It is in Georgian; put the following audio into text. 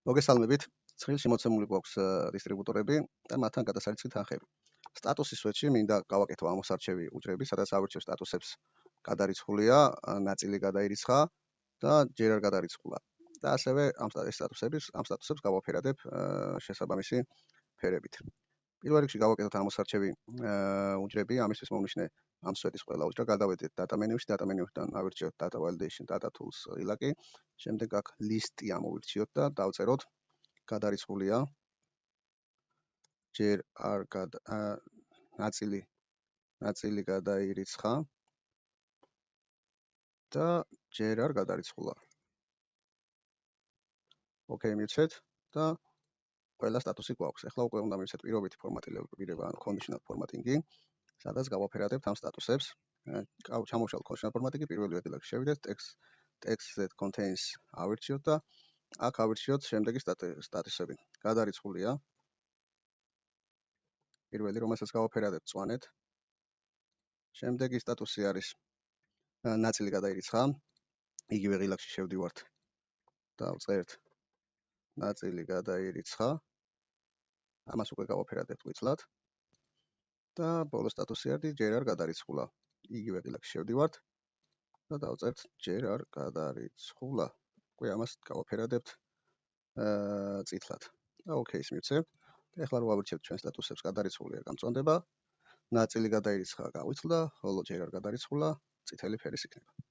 მოგესალმებით. ცხრილში მოცემული გვაქვს დისტრიბუტორები და მათთან გადასარჩევი თანხები. სტატუსის სვეტში მინდა გავაკეთო ამოსარჩევი უჯრები, სადაც ავირჩევ სტატუსებს გადარიცხულია, ნაწილი გადაირიცხა და ჯერ არ გადარიცხულა. და ასევე ამ სტატუსებს გავაფერადებ შესაბამისი ფერებით. პირველ რიგში გავაკეთოთ ამოსარჩევი უჯრები, ამისთვის მომნიშნე ამ სვეტის ყველა უჯრა, გადავედეთ data menu-ში, data menu-დან ავირჩიოთ data validation, data tools ილაკი, შემდეგ აქ list-ი ამოვირჩიოთ და დავწეროთ გადარიცხულია ჯერ არ ნაწილი გადაირიცხა და ჯერ არ გადარიცხულა. ოკეი, მივცეთ და ყველა სტატუსი გვაქვს. ახლა უკვე უნდა მივცეთ პირობითი ფორმატირება, ანუ conditional formatting-ი, სადაც გავაფერადებთ ამ სტატუსებს. ჩამოვშალ conditional formatting-ი, პირველი რიგში შევიდეთ text that contains ავირჩიოთ და აქ ავირჩიოთ შემდეგი სტატუსები. გადარიცხულია. პირველი, რომელსაც გავაფერადებთ წვანეთ. შემდეგი სტატუსი არის ნაწილი გადაირიცხა. იგივე ღილაკში შევდივართ. დავწერთ ნაწილი გადაირიცხა. ამას უკვე გავაფერადებთ ღვიძლად. და ბოლო სტატუსი არის ჯერ არ გადარიცხულა. იგივე ღილაკში შევდივართ და დავწერთ ჯერ არ გადარიცხულა. უკვე ამას გავაფერადებთ წითლად. და ოკეის მივცევთ. ახლა რო ავირჩევთ ჩვენ სტატუსებს გადარიცხულია გამწონდება. ნაწილი გადაირიცხა, გავიცვლდა, ხოლო ჯერ არ გადარიცხულა, წითელი ფერის იქნება.